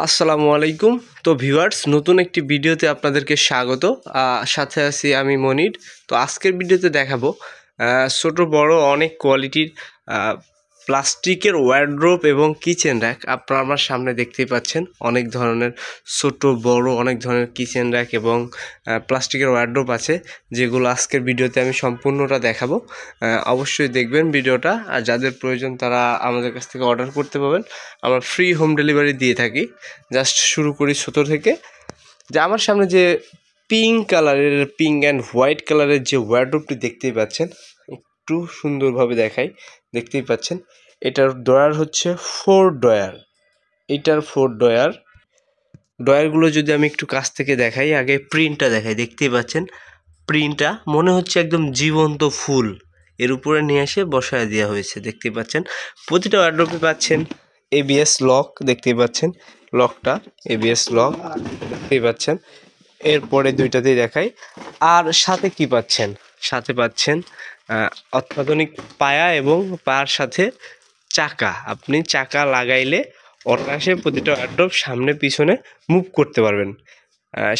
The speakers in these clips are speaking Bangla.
আসসালামু আলাইকুম। তো ভিউয়ার্স, নতুন একটি ভিডিওতে আপনাদেরকে স্বাগত। সাথে আছি আমি মনির। তো আজকের ভিডিওতে দেখাবো ছোট বড় অনেক কোয়ালিটির প্লাস্টিকের ওয়ারড্রোব এবং কিচেন র্যাক। আপনারা আমার সামনে দেখতেই পাচ্ছেন অনেক ধরনের ছোট বড় অনেক ধরনের কিচেন র্যাক এবং প্লাস্টিকের ওয়ারড্রোব আছে, যেগুলো আজকের ভিডিওতে আমি সম্পূর্ণটা দেখাবো। অবশ্যই দেখবেন ভিডিওটা, আর যাদের প্রয়োজন তারা আমাদের কাছ থেকে অর্ডার করতে পারবেন। আমরা ফ্রি হোম ডেলিভারি দিয়ে থাকি। জাস্ট শুরু করি ছোট থেকে। যে আমার সামনে যে পিঙ্ক অ্যান্ড হোয়াইট কালারের যে ওয়ারড্রোবটি দেখতেই পাচ্ছেন, একটু সুন্দরভাবে দেখাই। দেখতেই পাচ্ছেন এটার ড্রয়ার হচ্ছে 4 ড্রয়ার। এটার 4 ড্রয়ারগুলো যদি আমি একটু কাছ থেকে দেখাই, আগে প্রিন্টটা দেখাই। দেখতেই পাচ্ছেন প্রিন্টটা মনে হচ্ছে একদম জীবন্ত ফুল এর উপরে নিয়ে এসে বসায় দেওয়া হয়েছে। দেখতেই পাচ্ছেন প্রতিটা ওয়ারড্রোবে পাচ্ছেন ABS লক। দেখতেই পাচ্ছেন লকটা ABS লক দেখতেই পাচ্ছেন। এরপরে দুইটাতেই দেখাই। আর সাথে কি পাচ্ছেন? সাথে পাচ্ছেন অত্যাধুনিক পায়া এবং পায়ার সাথে চাকা। আপনি চাকা লাগাইলে অনায়াসে প্রতিটা ওয়ারড্রোব সামনে পিছনে মুভ করতে পারবেন।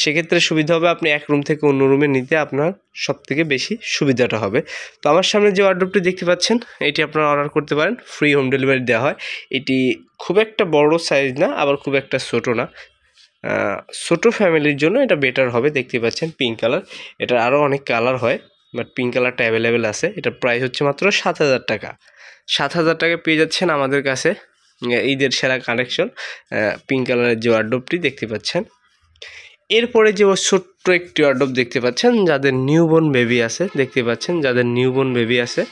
সেক্ষেত্রে সুবিধা হবে, আপনি এক রুম থেকে অন্য রুমে নিতে আপনার সবথেকে বেশি সুবিধাটা হবে। তো আমার সামনে যে ওয়ারড্রোবটি দেখতে পাচ্ছেন, এটি আপনারা অর্ডার করতে পারেন, ফ্রি হোম ডেলিভারি দেওয়া হয়। এটি খুব একটা বড় সাইজ না, আবার খুব একটা ছোটো না। ছোটো ফ্যামিলির জন্য এটা বেটার হবে। দেখতে পাচ্ছেন পিঙ্ক কালার, এটার আরও অনেক কালার হয়, বাট পিঙ্ক কালারটা অ্যাভেলেবেল আছে। এটার প্রাইস হচ্ছে মাত্র 7,000 টাকা। 7,000 টাকা পেয়ে যাচ্ছেন আমাদের কাছে। ঈদের সেরা কালেকশন পিঙ্ক কালারের যে ওয়ারড্রোবটি দেখতে পাচ্ছেন। এরপরে যে ছোট্ট একটি ওয়ারড্রোব দেখতে পাচ্ছেন, যাদের নিউবর্ন বেবি আছে, দেখতে পাচ্ছেন যাদের নিউবর্ন বেবি আছে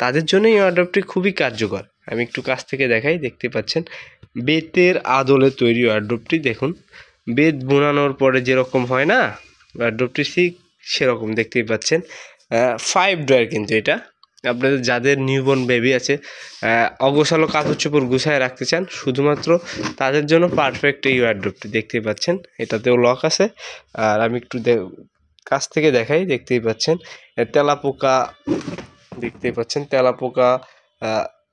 তাদের জন্য এই ওয়ারড্রোবটি খুবই কার্যকর। আমি একটু কাছ থেকে দেখাই। দেখতে পাচ্ছেন বেতের আদলে তৈরি ওয়ারড্রোবটি। দেখুন বেত বোনানোর পরে যেরকম হয় না ওয়ারড্রোবটি, ঠিক সেরকম দেখতেই পাচ্ছেন। 5 ড্রয়ার কিন্তু এটা। আপনাদের যাদের নিউবর্ন বেবি আছে, অগোছালো কাপড় চোপড় গুছায় রাখতে চান, শুধুমাত্র তাদের জন্য পারফেক্ট এই ওয়ারড্রোবটি। দেখতেই পাচ্ছেন এটাতেও লক আছে। আর আমি একটু কাছ থেকে দেখাই। দেখতেই পাচ্ছেন তেলাপোকা, দেখতেই পাচ্ছেন তেলাপোকা,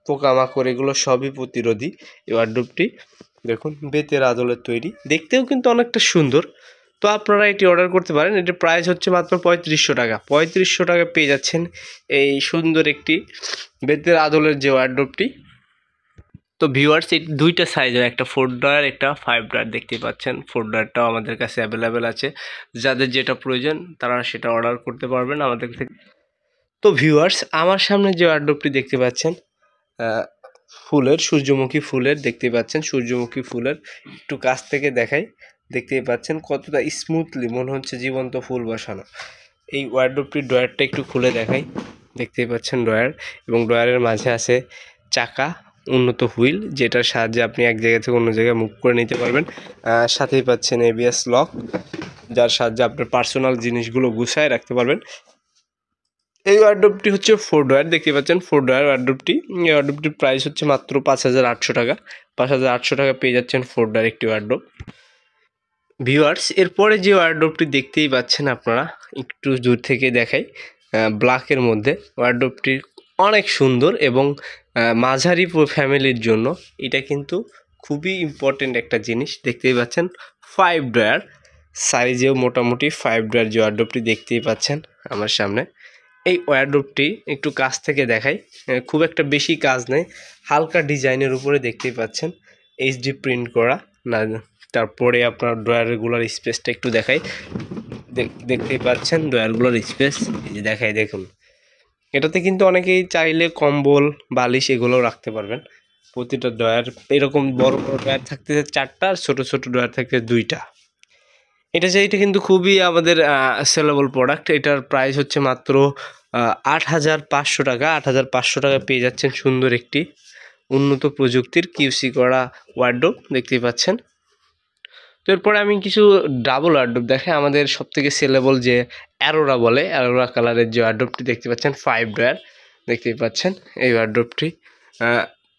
পোকামাকড় এগুলো সবই প্রতিরোধী এই ওয়ারড্রোবটি। দেখুন বেতের আদলের তৈরি, দেখতেও কিন্তু অনেকটা সুন্দর। তো আপনারা এটি অর্ডার করতে পারেন। এটির প্রাইস হচ্ছে মাত্র 3500 টাকা। 3500 টাকা পেয়ে যাচ্ছেন এই সুন্দর একটি বেতের আদলের যে ওয়ারড্রোবটি। তো ভিউয়ার্স, এই দুইটা সাইজের, একটা 4 ড্রয়ার একটা 5 ড্রয়ার দেখতে পাচ্ছেন। 4 ড্রয়ারটাও আমাদের কাছে অ্যাভেলেবেল আছে। যাদের যেটা প্রয়োজন তারা সেটা অর্ডার করতে পারবেন আমাদের থেকে। তো ভিউয়ার্স, আমার সামনে যে ওয়ারড্রোবটি দেখতে পাচ্ছেন ফুলের, সূর্যমুখী ফুলের, দেখতে পাচ্ছেন সূর্যমুখী ফুলের। একটু কাছ থেকে দেখাই। দেখতেই পাচ্ছেন কতটা স্মুথলি মনে হচ্ছে জীবন্ত ফুল বসানো। এই ওয়ারড্রোবটির ড্রয়ারটা একটু খুলে দেখাই। দেখতেই পাচ্ছেন ড্রয়ার, এবং ড্রয়ারের মাঝে আছে চাকা, উন্নত হুইল, যেটার সাহায্যে আপনি এক জায়গা থেকে অন্য জায়গায় মুভ করে নিতে পারবেন। সাথেই পাচ্ছেন ABS লক, যার সাহায্যে আপনার পার্সোনাল জিনিসগুলো গুছায় রাখতে পারবেন। এই ওয়ারড্রোবটি হচ্ছে 4 ড্রয়ার। দেখতে পাচ্ছেন 4 ড্রয়ার ওয়ারড্রোবটি। এই ওয়ারড্রোবটির প্রাইস হচ্ছে মাত্র 5,800 টাকা। 5,800 টাকা পেয়ে যাচ্ছেন 4 ড্রয়ার একটি ওয়ারড্রোব। ভিউয়ার্স, এরপরে যে ওয়ারড্রোবটি দেখতেই পাচ্ছেন আপনারা, একটু দূর থেকে দেখাই। ব্ল্যাকের মধ্যে ওয়ারড্রোবটি অনেক সুন্দর এবং মাঝারি ফ্যামিলির জন্য এটা কিন্তু খুবই ইম্পর্টেন্ট একটা জিনিস। দেখতেই পাচ্ছেন 5 ড্রয়ার সাইজেও মোটামুটি 5 ড্রয়ার যে ওয়ারড্রোবটি দেখতেই পাচ্ছেন আমার সামনে। এই ওয়ারড্রোবটি একটু কাছ থেকে দেখাই। খুব একটা বেশি কাজ নেই, হালকা ডিজাইনের উপরে দেখতেই পাচ্ছেন HD প্রিন্ট করা না। তারপরে আপনার ড্রয়ারগুলোর স্পেসটা একটু দেখাই। দেখতেই পাচ্ছেন ড্রয়ারগুলোর স্পেস, এই যে দেখাই। দেখুন এটাতে কিন্তু অনেকেই চাইলে কম্বল বালিশ এগুলোও রাখতে পারবেন। প্রতিটা ড্রয়ার এরকম বড় বড় ড্রয়ার থাকতে 4টা, আর ছোটো ছোটো ড্রয়ার থাকতে 2টা। এটা কিন্তু খুবই আমাদের সেলেবল প্রোডাক্ট। এটার প্রাইস হচ্ছে মাত্র 8,500 টাকা। 8,500 টাকা পেয়ে যাচ্ছেন সুন্দর একটি উন্নত প্রযুক্তির QC করা ওয়ারড্রোব। দেখতেই পাচ্ছেন। তো এরপরে আমি কিছু ডাবল ওয়ারড্রোব দেখাই। আমাদের সবথেকে সেলেবল যে অ্যারোরা বলে, অ্যারোরা কালারের যে ওয়ারড্রোবটি দেখতে পাচ্ছেন 5 ড্রয়ার। দেখতেই পাচ্ছেন এই ওয়ারড্রোবটি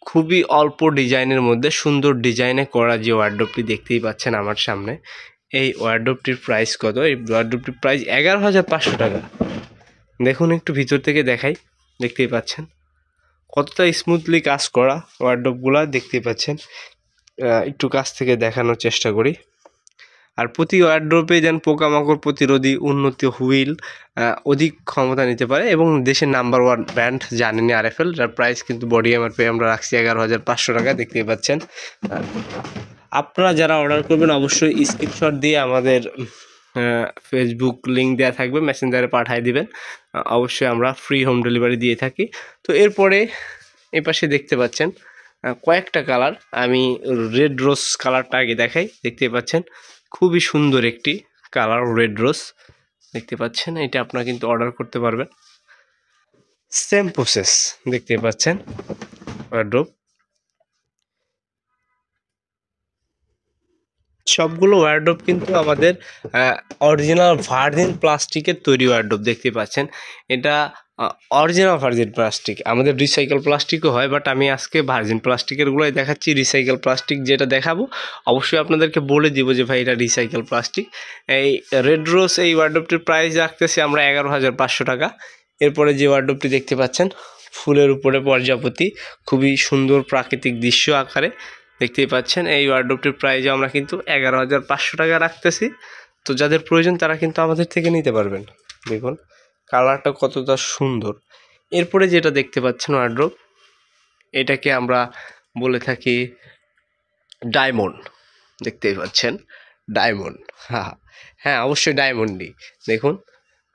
খুবই অল্প ডিজাইনের মধ্যে সুন্দর ডিজাইনে করা যে ওয়ারড্রোবটি দেখতেই পাচ্ছেন আমার সামনে। এই ওয়ারড্রোবটির প্রাইস কত? এই ওয়ারড্রোবটির প্রাইস 11,500 টাকা। দেখুন একটু ভিতর থেকে দেখাই। দেখতেই পাচ্ছেন কতটা স্মুথলি কাজ করা ওয়ারড্রোবগুলো। দেখতেই পাচ্ছেন একটু কাছ থেকে দেখানোর চেষ্টা করি। আর প্রতি ওয়ার্ড্রোপে যেন পোকামাকড় প্রতিরোধী উন্নত হুইল অধিক ক্ষমতা নিতে পারে এবং দেশের নাম্বার 1 ব্র্যান্ড জানেনি RFL, যার প্রাইস কিন্তু বডি এমআরপি আমরা রাখছি 11,500 টাকা, দেখতেই পাচ্ছেন। আপনারা যারা অর্ডার করবেন অবশ্যই স্ক্রিনশট দিয়ে আমাদের ফেসবুক লিঙ্ক দেওয়া থাকবে, মেসেঞ্জারে পাঠিয়ে দিবেন, অবশ্যই আমরা ফ্রি হোম ডেলিভারি দিয়ে থাকি। তো এরপরে এই পাশে দেখতে পাচ্ছেন কয়েকটা কালার, আমি রেড রোজ কালারটা আগে দেখাই। দেখতে পাচ্ছেন খুবই সুন্দর একটি কালার রেড রোজ, দেখতে পাচ্ছেন। এটা আপনারা কিন্তু অর্ডার করতে পারবেন, সেম প্রসেস। দেখতে পাচ্ছেন ওয়ার্ড্রোব, সবগুলো ওয়ার্ড্রোব কিন্তু আমাদের অরিজিনাল ভার্জিন প্লাস্টিকের তৈরি ওয়ার্ড্রোব। দেখতে পাচ্ছেন এটা অরিজিনাল ভার্জিন প্লাস্টিক, আমাদের রিসাইকেল প্লাস্টিকও হয়, বাট আমি আজকে ভার্জিন প্লাস্টিকেরগুলোই দেখাচ্ছি। রিসাইকেল প্লাস্টিক যেটা দেখাবো অবশ্যই আপনাদেরকে বলে দিব যে ভাই এটা রিসাইকেল প্লাস্টিক। এই রেড রোজ এই ওয়ার্ড্রোবটির প্রাইস রাখতেছি আমরা 11,500 টাকা। এরপরে যে ওয়ার্ড্রোবটি দেখতে পাচ্ছেন ফুলের উপরে প্রজাপতি, খুবই সুন্দর প্রাকৃতিক দৃশ্য আকারে, দেখতেই পাচ্ছেন। এই ওয়ার্ড্রোবটির প্রাইসে আমরা কিন্তু 11,500 টাকা রাখতেছি। তো যাদের প্রয়োজন তারা কিন্তু আমাদের থেকে নিতে পারবেন। দেখুন কালারটা কতটা সুন্দর। এরপরে যেটা দেখতে পাচ্ছেন ওয়ার্ড্রোব, এটাকে আমরা বলে থাকি ডায়মন্ড। দেখতেই পাচ্ছেন ডায়মন্ড, হ্যাঁ অবশ্যই ডায়মন্ডই। দেখুন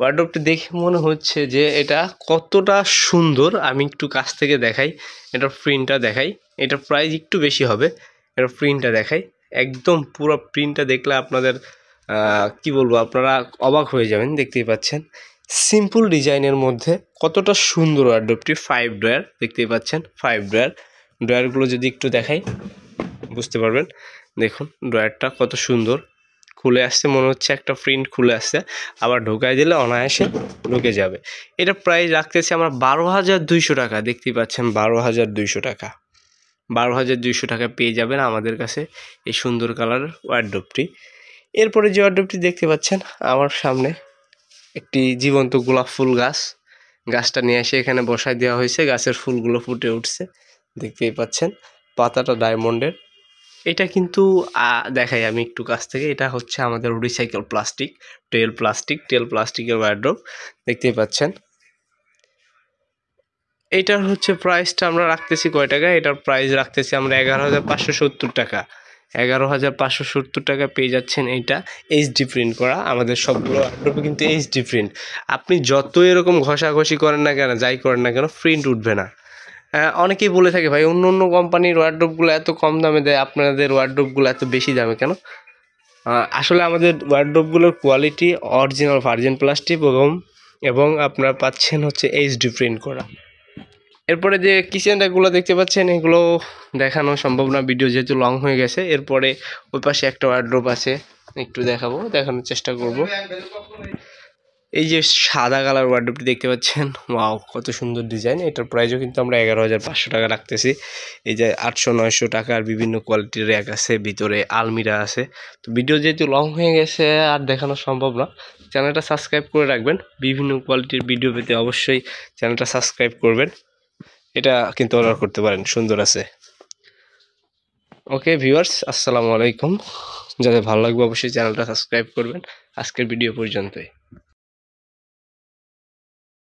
ওয়ার্ড্রোবটি দেখে মনে হচ্ছে যে এটা কতটা সুন্দর। আমি একটু কাছ থেকে দেখাই, এটার প্রিন্টটা দেখাই। এটার প্রাইস একটু বেশি হবে, এটার প্রিন্টটা দেখাই। একদম পুরো প্রিন্টটা দেখলে আপনাদের কি বলবো, আপনারা অবাক হয়ে যাবেন। দেখতেই পাচ্ছেন সিম্পল ডিজাইনের মধ্যে কতটা সুন্দর ওয়ার্ড্রোবটি। 5 ড্রয়ার, দেখতেই পাচ্ছেন 5 ড্রয়ার। ড্রয়ারগুলো যদি একটু দেখাই বুঝতে পারবেন। দেখুন ড্রয়ারটা কত সুন্দর, খুলে আসছে, মনে হচ্ছে একটা প্রিন্ট খুলে আসছে, আবার ঢোকায় দিলে অনায়াসে ঢুকে যাবে। এটা প্রাইস রাখতেছি আমরা 12,200 টাকা। দেখতেই পাচ্ছেন 12,200 টাকা। 12,200 টাকা পেয়ে যাবেন আমাদের কাছে এই সুন্দর কালার ওয়ার্ড্রোবটি। এরপরে যে ওয়ার্ড্রোবটি দেখতে পাচ্ছেন আমার সামনে, একটি জীবন্ত গোলাপ ফুল গাছটা নিয়ে এসে এখানে বসায় দেওয়া হয়েছে, গাছের ফুলগুলো ফুটে উঠছে, দেখতেই পাচ্ছেন। পাতাটা ডায়মন্ডের। এটা কিন্তু দেখাই আমি একটু কাছ থেকে, এটা হচ্ছে আমাদের রিসাইকেল প্লাস্টিক, টেল প্লাস্টিকের ওয়ার্ড্রোব, দেখতেই পাচ্ছেন। এইটার হচ্ছে প্রাইসটা আমরা রাখতেছি কয় টাকা, এটার প্রাইস রাখতেছি আমরা 11,570 টাকা। 11,570 টাকা পেয়ে যাচ্ছেন। এইটা এইচডি প্রিন্ট করা, আমাদের সবগুলো ওয়ার্ড্রোবে কিন্তু এইচডি প্রিন্ট। আপনি যত এরকম ঘষাঘষি করেন না কেন, যাই করেন না কেন, প্রিন্ট উঠবে না। অনেকেই বলে থাকে ভাই অন্য অন্য কোম্পানির ওয়ার্ড্রোবগুলো এত কম দামে দেয়, আপনাদের ওয়ার্ড্রোবগুলো এত বেশি দামে কেন? আসলে আমাদের ওয়ার্ড্রোবগুলোর কোয়ালিটি অরিজিনাল ভার্জিন প্লাস্টিক এবং আপনারা পাচ্ছেন হচ্ছে এইচডি প্রিন্ট করা। এরপরে যে কিচেন র্যাকগুলো দেখতে পাচ্ছেন এগুলো দেখানো সম্ভব না, ভিডিও যেহেতু লং হয়ে গেছে। এরপরে ওই পাশে একটা ওয়ার্ড্রোব আছে, একটু দেখানোর চেষ্টা করব। এই যে সাদা কালার ওয়ার্ড্রোবটি দেখতে পাচ্ছেন, ওয়াও কত সুন্দর ডিজাইন। এটার প্রাইসও কিন্তু আমরা 11,500 টাকা রাখতেছি। এই যে 800-900 টাকার বিভিন্ন কোয়ালিটির র্যাক আছে, ভিতরে আলমিরা আছে। তো ভিডিও যেহেতু লং হয়ে গেছে আর দেখানো সম্ভব না, চ্যানেলটা সাবস্ক্রাইব করে রাখবেন। বিভিন্ন কোয়ালিটির ভিডিও পেতে অবশ্যই চ্যানেলটা সাবস্ক্রাইব করবেন। এটা কিন্তু অর্ডার করতে পারেন, সুন্দর আছে। ওকে ভিউয়ার্স, আসসালামু আলাইকুম। যাদের ভালো লাগবে অবশ্যই চ্যানেলটা সাবস্ক্রাইব করবেন। আজকের ভিডিও পর্যন্তই।